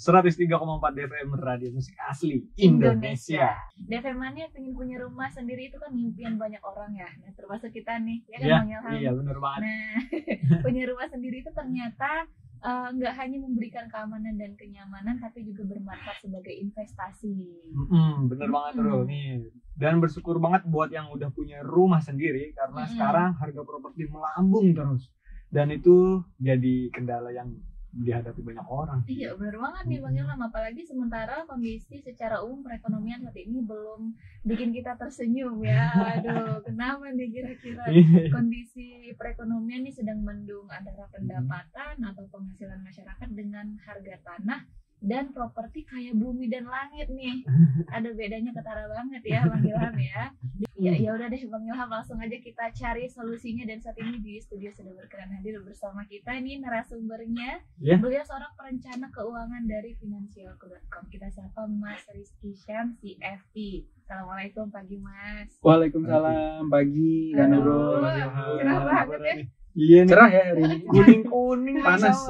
103,4 DFM Radio Musik Asli Indonesia. DFM Mania pengen punya rumah sendiri itu kan impian banyak orang ya. Nah, termasuk kita nih, ya kan Ya, Bang Ilham? iya benar banget. Nah, punya rumah sendiri itu ternyata nggak hanya memberikan keamanan dan kenyamanan, tapi juga bermanfaat sebagai investasi. Bener banget bro nih. Dan bersyukur banget buat yang udah punya rumah sendiri karena sekarang harga properti melambung terus. Dan itu jadi kendala yang dihadapi banyak orang. Iya benar banget nih Bang Ilham, apalagi sementara kondisi secara umum perekonomian saat ini belum bikin kita tersenyum ya. Aduh, kenapa nih kira-kira kondisi perekonomian ini sedang mendung antara pendapatan atau penghasilan masyarakat dengan harga tanah dan properti kayak bumi dan langit nih. Ada bedanya ketara banget ya Bang Ilham ya. Ya udah deh Bang Ilham, langsung aja kita cari solusinya. Dan saat ini di studio sudah berkenan hadir bersama kita ini narasumbernya. Beliau seorang perencana keuangan dari Finansialku.com. Kita sapa Mas Rizky Syam, CFP. Assalamualaikum pagi Mas. Waalaikumsalam pagi Kak Nurul. Cerah banget ya. Iya cerah ya hari ini. Kuning Panas.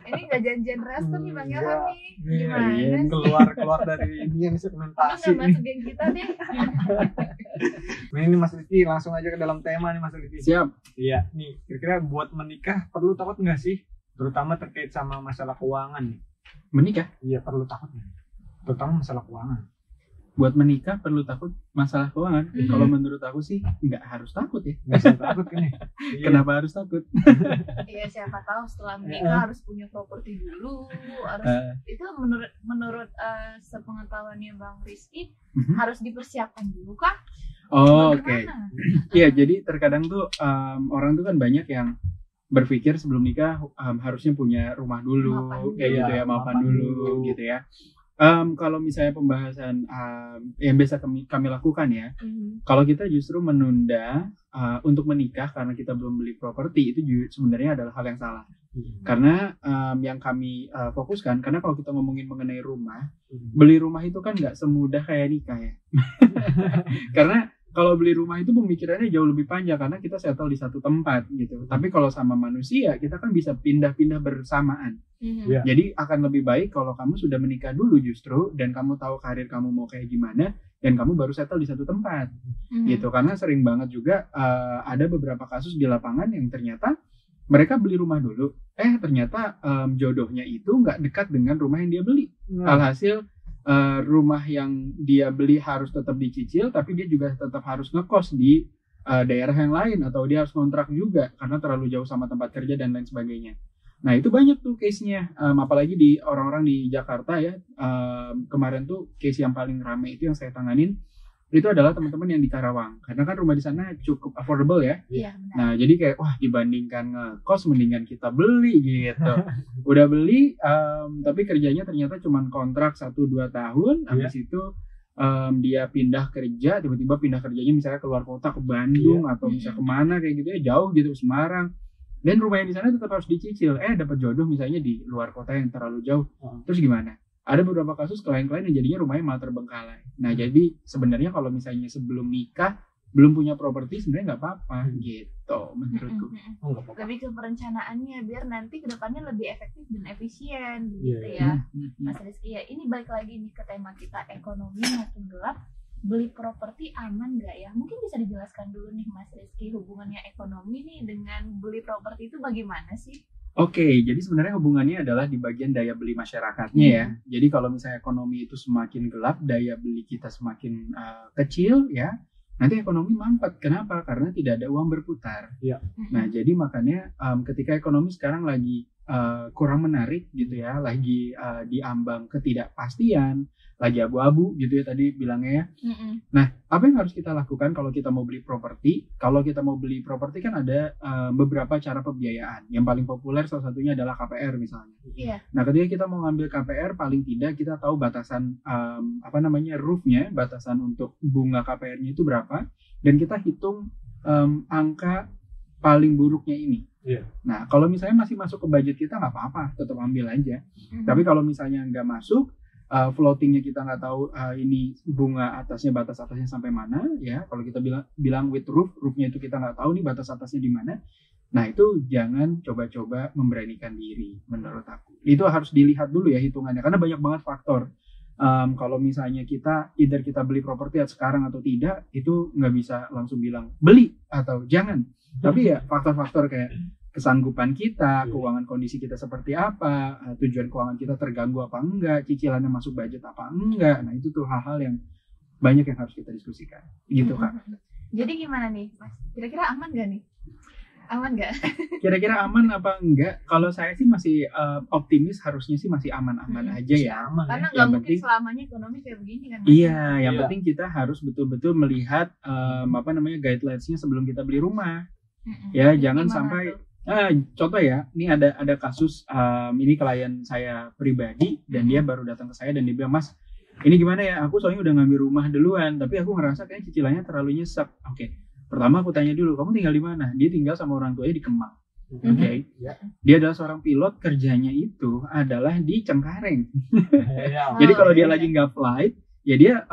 Ini nggak janjian restu nih Bang Ilham nih. Gimana sih? Keluar dari ini yang segmentasi. Nggak masuk geng kita nih. Ini Mas Rizky, langsung aja ke dalam tema nih Mas Rizky. Siap. Iya, nih kira-kira buat menikah perlu takut nggak sih? Terutama terkait sama masalah keuangan nih. Menikah? Iya perlu takut nggak? Terutama masalah keuangan. Buat menikah perlu takut masalah keuangan? Kalau menurut aku sih nggak harus takut ya. Nggak usah takut kan ya? Kenapa harus takut? Iya siapa tahu setelah menikah harus punya properti dulu. Harus itu menurut sepengetahuannya Bang Rizky harus dipersiapkan dulu kah? Oh oke. Iya jadi terkadang tuh orang tuh kan banyak yang berpikir sebelum nikah harusnya punya rumah dulu, kayak gitu ya, mapan dulu gitu ya. Kalau misalnya pembahasan yang biasa kami lakukan ya, kalau kita justru menunda untuk menikah karena kita belum beli properti, itu sebenarnya adalah hal yang salah. Karena yang kami fokuskan, karena kalau kita ngomongin mengenai rumah, beli rumah itu kan nggak semudah kayak nikah ya. Karena kalau beli rumah itu pemikirannya jauh lebih panjang karena kita settle di satu tempat gitu. Tapi kalau sama manusia kita kan bisa pindah-pindah bersamaan. Jadi akan lebih baik kalau kamu sudah menikah dulu justru dan kamu tahu karir kamu mau kayak gimana dan kamu baru settle di satu tempat gitu. Karena sering banget juga ada beberapa kasus di lapangan yang ternyata mereka beli rumah dulu, ternyata jodohnya itu nggak dekat dengan rumah yang dia beli. Alhasil rumah yang dia beli harus tetap dicicil, tapi dia juga tetap harus ngekos di daerah yang lain atau dia harus kontrak juga karena terlalu jauh sama tempat kerja dan lain sebagainya. Nah itu banyak tuh case-nya, apalagi di orang-orang di Jakarta ya. Kemarin tuh case yang paling ramai itu yang saya tanganin itu adalah teman-teman yang di Karawang karena kan rumah di sana cukup affordable ya. Nah jadi kayak wah dibandingkan ngekos mendingan kita beli gitu. Udah beli tapi kerjanya ternyata cuma kontrak 1-2 tahun. Habis itu dia pindah kerja, tiba-tiba pindah kerjanya misalnya keluar kota ke Bandung atau misalnya kemana kayak gitu ya, jauh gitu Semarang. Dan rumah yang di sana tetap harus dicicil. Dapat jodoh misalnya di luar kota yang terlalu jauh. Terus gimana? Ada beberapa kasus klien-klien yang jadinya rumahnya malah terbengkalai. Nah jadi sebenarnya kalau misalnya sebelum nikah belum punya properti sebenarnya nggak apa-apa gitu menurutku. Lebih ke perencanaannya biar nanti kedepannya lebih efektif dan efisien gitu ya. Mas Rizky ya, ini balik lagi nih ke tema kita, ekonomi makin gelap, beli properti aman nggak ya? Mungkin bisa dijelaskan dulu nih Mas Rizky, hubungannya ekonomi nih dengan beli properti itu bagaimana sih? Oke, jadi sebenarnya hubungannya adalah di bagian daya beli masyarakatnya ya. Jadi kalau misalnya ekonomi itu semakin gelap, daya beli kita semakin kecil ya, nanti ekonomi mampet. Kenapa? Karena tidak ada uang berputar. Nah, jadi makanya ketika ekonomi sekarang lagi kurang menarik gitu ya, lagi diambang ketidakpastian, lagi abu-abu gitu ya tadi bilangnya ya. Nah, apa yang harus kita lakukan kalau kita mau beli properti? Kalau kita mau beli properti kan ada beberapa cara pembiayaan. Yang paling populer salah satunya adalah KPR misalnya. Nah, ketika kita mau ngambil KPR, paling tidak kita tahu batasan roofnya, batasan untuk bunga KPR-nya itu berapa, dan kita hitung angka paling buruknya ini. Nah, kalau misalnya masih masuk ke budget kita nggak apa-apa, tetap ambil aja. Tapi kalau misalnya nggak masuk, floatingnya kita nggak tahu ini bunga atasnya, batas atasnya sampai mana ya. Kalau kita bilang with roofnya itu kita nggak tahu nih batas atasnya di mana. Nah itu jangan coba-coba memberanikan diri menurut aku. Itu harus dilihat dulu ya hitungannya karena banyak banget faktor. Kalau misalnya either kita beli properti sekarang atau tidak, itu nggak bisa langsung bilang beli atau jangan. Tapi ya faktor-faktor kayak kesanggupan kita, keuangan kondisi kita seperti apa, tujuan keuangan kita terganggu apa enggak, cicilannya masuk budget apa enggak. Nah itu tuh hal-hal yang banyak yang harus kita diskusikan. Gitu Kak. Jadi gimana nih Mas? Kira-kira aman gak nih? Aman nggak? Kira-kira aman apa enggak? Kalau saya sih masih optimis, harusnya sih masih aman-aman aja ya. Aman, Karena ya. nggak mungkin selamanya ekonomi kayak begini kan? Iya, yang penting kita harus betul-betul melihat guidelines-nya sebelum kita beli rumah. Ya, jangan sampai contoh ya, ini ada kasus ini klien saya pribadi dan dia baru datang ke saya dan dia bilang, "Mas, ini gimana ya? Aku soalnya udah ngambil rumah duluan, tapi aku ngerasa kayak cicilannya terlalu nyesek." Oke. Pertama aku tanya dulu, kamu tinggal di mana? Dia tinggal sama orang tuanya di Kemang. Oke. Dia adalah seorang pilot, kerjanya itu adalah di Cengkareng. Jadi kalau dia lagi nggak flight, ya dia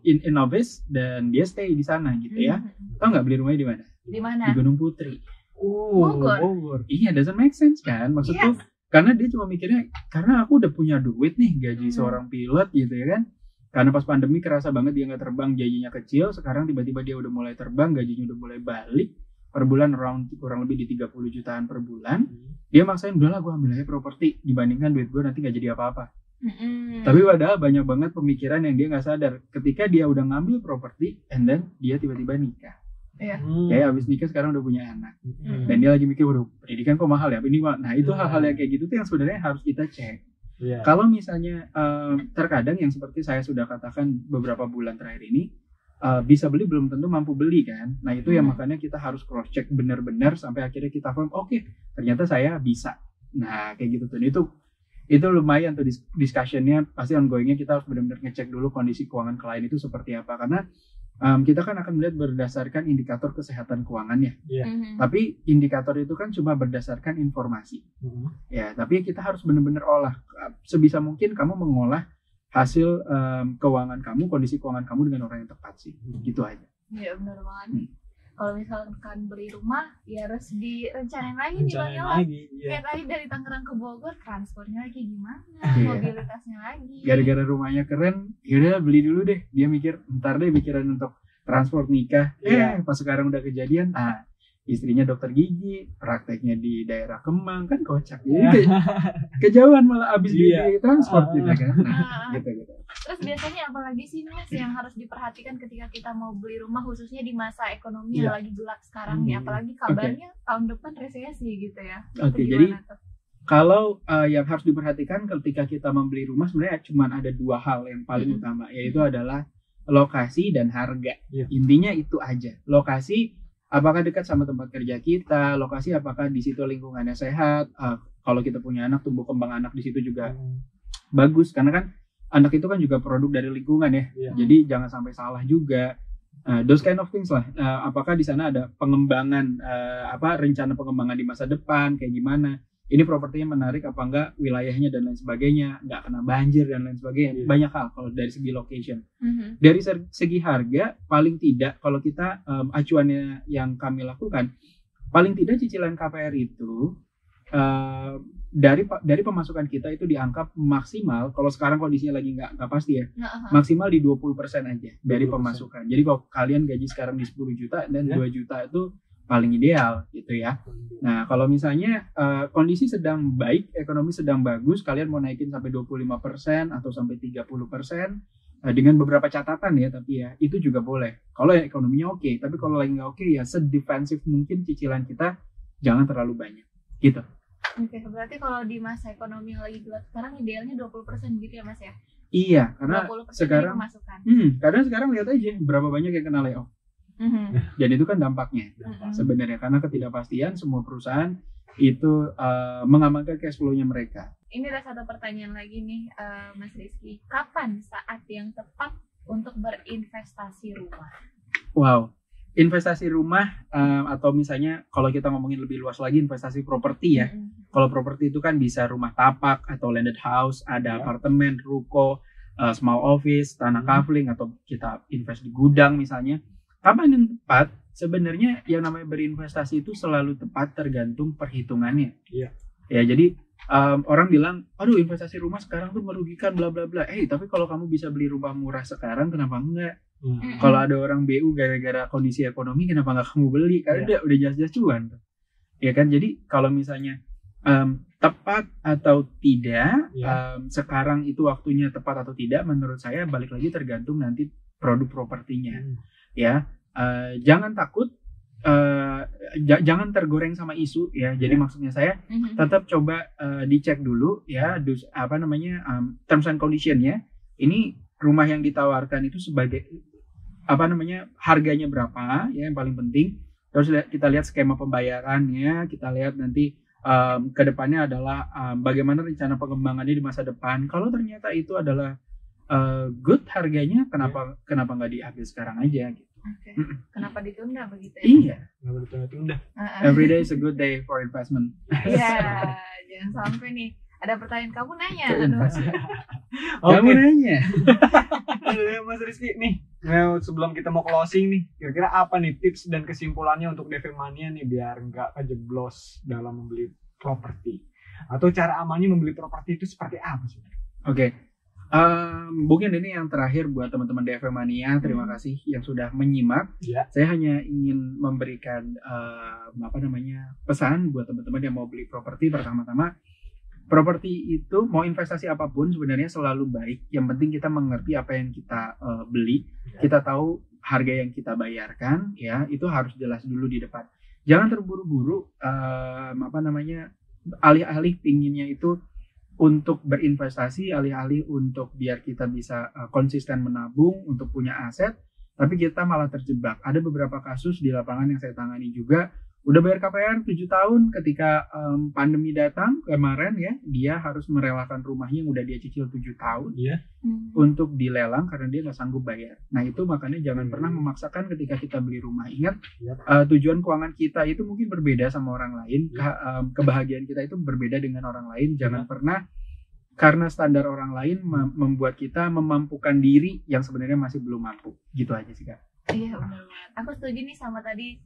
in office dan dia stay di sana gitu ya. Tahu nggak beli rumahnya di mana? Di mana? Di Gunung Putri. Bogor. Iya, doesn't make sense kan? Maksudku karena dia cuma mikirnya karena aku udah punya duit nih gaji seorang pilot gitu ya kan. Karena pas pandemi kerasa banget dia nggak terbang, gajinya kecil. Sekarang tiba-tiba dia udah mulai terbang, gajinya udah mulai balik. Per bulan kurang lebih di 30 jutaan per bulan. Dia maksain, udahlah gue ambil aja properti dibandingkan duit gue nanti gak jadi apa-apa. Tapi padahal banyak banget pemikiran yang dia nggak sadar. Ketika dia udah ngambil properti, and then dia tiba-tiba nikah. Kayak abis nikah sekarang udah punya anak. Dan dia lagi mikir, waduh pendidikan kok mahal ya. Nah itu hal-hal yang kayak gitu tuh yang sebenarnya harus kita cek. Kalau misalnya terkadang yang seperti saya sudah katakan beberapa bulan terakhir ini bisa beli belum tentu mampu beli kan. Nah itu yang makanya kita harus cross check benar-benar sampai akhirnya kita firm oke, ternyata saya bisa. Nah kayak gitu tuh itu lumayan tuh discussionnya pasti ongoingnya kita harus benar-benar ngecek dulu kondisi keuangan klien itu seperti apa karena kita kan akan melihat berdasarkan indikator kesehatan keuangannya. Tapi indikator itu kan cuma berdasarkan informasi. Ya, tapi kita harus benar-benar olah. Sebisa mungkin kamu mengolah hasil keuangan kamu, kondisi keuangan kamu dengan orang yang tepat sih. Gitu aja. Iya, benar banget. Kalau misalkan beli rumah, ya harus direncanain lagi nih Bang Yola. Kayak tadi dari Tangerang ke Bogor, transportnya lagi gimana, mobilitasnya lagi. Gara-gara rumahnya keren, yaudah beli dulu deh. Dia mikir, ntar deh pikiran untuk transport nikah. Pas sekarang udah kejadian, istrinya dokter gigi, prakteknya di daerah Kemang, kan kocak. Kejauhan malah abis di transport gitu kan. Gitu. Terus biasanya apalagi sih Mas yang harus diperhatikan ketika kita mau beli rumah khususnya di masa ekonomi yang lagi gelap sekarang nih, apalagi kabarnya tahun depan resesi gitu ya. Jadi kalau yang harus diperhatikan ketika kita membeli rumah sebenarnya cuma ada dua hal yang paling utama, yaitu adalah lokasi dan harga. Intinya itu aja. Lokasi apakah dekat sama tempat kerja kita, lokasi apakah di situ lingkungannya sehat, kalau kita punya anak tumbuh kembang anak di situ juga bagus karena kan anak itu kan juga produk dari lingkungan ya. Jadi jangan sampai salah juga. Those kind of things lah. Apakah di sana ada pengembangan rencana pengembangan di masa depan kayak gimana? Ini propertinya menarik apa enggak, wilayahnya dan lain sebagainya, enggak kena banjir dan lain sebagainya. Banyak hal kalau dari segi location. Dari segi harga, paling tidak kalau kita acuannya yang kami lakukan, paling tidak cicilan KPR itu dari pemasukan kita itu dianggap maksimal, kalau sekarang kondisinya lagi nggak pasti ya, maksimal di 20% aja dari pemasukan. Jadi kalau kalian gaji sekarang di 10 juta dan 2 juta itu paling ideal gitu ya. Nah kalau misalnya kondisi sedang baik, ekonomi sedang bagus, kalian mau naikin sampai 25% atau sampai 30% dengan beberapa catatan ya, tapi ya itu juga boleh. Kalau ekonominya oke, tapi kalau lagi nggak oke ya sedefensif mungkin cicilan kita jangan terlalu banyak gitu. Oke, berarti kalau di masa ekonomi yang lagi gelap sekarang idealnya 20% gitu ya Mas ya? Iya, karena 20% sekarang pemasukan. Karena sekarang lihat aja berapa banyak yang kena layoff. Dan itu kan dampaknya sebenarnya karena ketidakpastian semua perusahaan itu mengamankan cash flow-nya mereka. Ini ada satu pertanyaan lagi nih Mas Rizky, kapan saat yang tepat untuk berinvestasi rumah? Wow, investasi rumah atau misalnya kalau kita ngomongin lebih luas lagi investasi properti ya. Kalau properti itu kan bisa rumah tapak atau landed house, ada apartemen, ruko, small office, tanah kafling atau kita invest di gudang misalnya. Kapan yang tepat? sebenarnya yang namanya berinvestasi itu selalu tepat tergantung perhitungannya. Iya. Ya, jadi orang bilang, aduh investasi rumah sekarang tuh merugikan bla bla bla. Tapi kalau kamu bisa beli rumah murah sekarang, kenapa enggak? Kalau ada orang BU gara-gara kondisi ekonomi, kenapa enggak kamu beli? Karena udah jelas-jelas cuan. Ya kan? Jadi kalau misalnya tepat atau tidak, sekarang itu waktunya tepat atau tidak, menurut saya balik lagi tergantung nanti produk propertinya. Ya, jangan takut. Jangan tergoreng sama isu ya. Jadi maksudnya saya tetap coba dicek dulu ya terms and condition-nya. Ini rumah yang ditawarkan itu sebagai harganya berapa ya, yang paling penting. Terus kita lihat skema pembayarannya, kita lihat nanti ke depannya adalah bagaimana rencana pengembangannya di masa depan. Kalau ternyata itu adalah good harganya, kenapa nggak diambil sekarang aja gitu. Oke. Kenapa ditunda begitu ya? Iya. Kenapa ditunda-tunda? Every day is a good day for investment. Iya, jangan sampai nih ada pertanyaan kamu nanya. Kamu nanya. Mas Rizky nih, sebelum kita mau closing nih, kira-kira apa nih tips dan kesimpulannya untuk DP Mania nih biar nggak kejeblos dalam membeli properti? Atau cara amannya membeli properti itu seperti apa sih? Oke. Mungkin ini yang terakhir buat teman-teman DP Mania. Terima kasih yang sudah menyimak. Saya hanya ingin memberikan pesan buat teman-teman yang mau beli properti. Pertama-tama, properti itu mau investasi apapun sebenarnya selalu baik. Yang penting kita mengerti apa yang kita beli, kita tahu harga yang kita bayarkan, ya itu harus jelas dulu di depan. Jangan terburu-buru, alih-alih pinginnya itu untuk berinvestasi, alih-alih untuk biar kita bisa konsisten menabung untuk punya aset, tapi kita malah terjebak. Ada beberapa kasus di lapangan yang saya tangani juga, udah bayar KPR 7 tahun, ketika pandemi datang kemarin ya, dia harus merelakan rumahnya yang udah dia cicil 7 tahun untuk dilelang karena dia nggak sanggup bayar. Nah itu makanya jangan pernah memaksakan ketika kita beli rumah. Ingat, tujuan keuangan kita itu mungkin berbeda sama orang lain, kebahagiaan kita itu berbeda dengan orang lain. Jangan pernah karena standar orang lain membuat kita memampukan diri yang sebenarnya masih belum mampu. Gitu aja sih Kak. Iya benar banget. Aku setuju nih sama tadi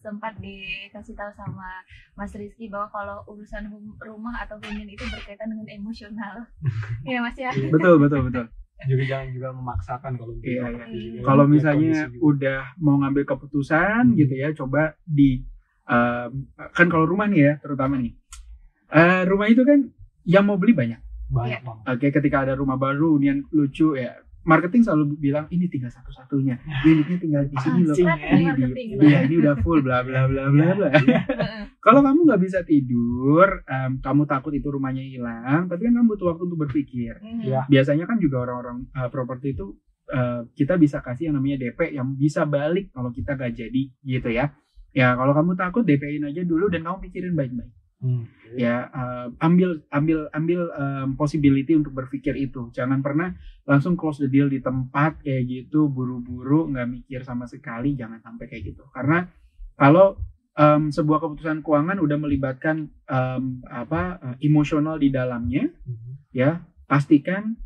sempat dikasih tahu sama Mas Rizky bahwa kalau urusan rumah atau hunian itu berkaitan dengan emosional. Iya Mas ya. Betul. Juga jangan juga memaksakan kalau Kalau misalnya udah mau ngambil keputusan gitu ya, coba kan kalau rumah nih ya terutama nih. Rumah itu kan yang mau beli banyak. Oke, ketika ada rumah baru hunian lucu ya, marketing selalu bilang ini tinggal satu-satunya, unitnya tinggal di sini loh, ini udah full bla bla bla bla bla. Kalau kamu nggak bisa tidur, kamu takut itu rumahnya hilang, tapi kan kamu butuh waktu untuk berpikir. Biasanya kan juga orang-orang properti itu kita bisa kasih yang namanya DP yang bisa balik kalau kita nggak jadi gitu ya. Ya kalau kamu takut DP-in aja dulu dan kamu pikirin baik-baik. Ya ambil possibility untuk berpikir itu. Jangan pernah langsung close the deal di tempat kayak gitu, buru-buru nggak mikir sama sekali. Jangan sampai kayak gitu, karena kalau sebuah keputusan keuangan udah melibatkan emosional di dalamnya, ya pastikan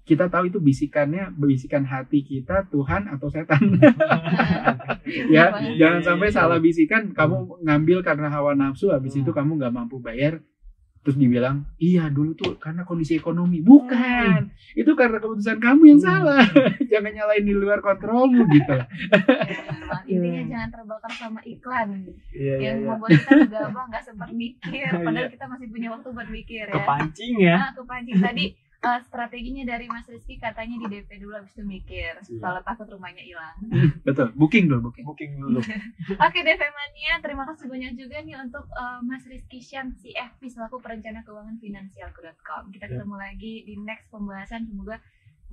kita tahu itu bisikan hati kita, Tuhan atau setan. Ya, jangan sampai salah bisikan, kamu ngambil karena hawa nafsu, habis itu kamu nggak mampu bayar, terus dibilang, iya dulu tuh karena kondisi ekonomi. Bukan, itu karena keputusan kamu yang salah. Jangan nyalain di luar kontrolmu gitu. Intinya jangan terbakar sama iklan yang membuat kita gegabah, nggak sempat mikir, padahal kita masih punya waktu buat mikir ya. Kepancing ya. Kepancing tadi. Strateginya dari Mas Rizky katanya di DP dulu habis itu mikir kalau takut rumahnya hilang. Betul, booking dulu. Oke DP Mania, terima kasih banyak juga nih untuk Mas Rizky Syam CFP selaku perencana keuangan finansialku.com. Kita ketemu lagi di next pembahasan, semoga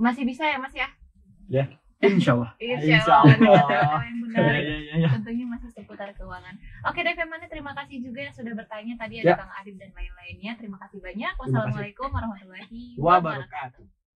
masih bisa ya Mas ya. Ya. Insyaallah. Yang menarik tentunya masih seputar keuangan. Oke DP Mania, terima kasih juga yang sudah bertanya tadi, ada Kang Arif dan lain-lainnya. Terima kasih banyak. Wassalamualaikum warahmatullahi wabarakatuh.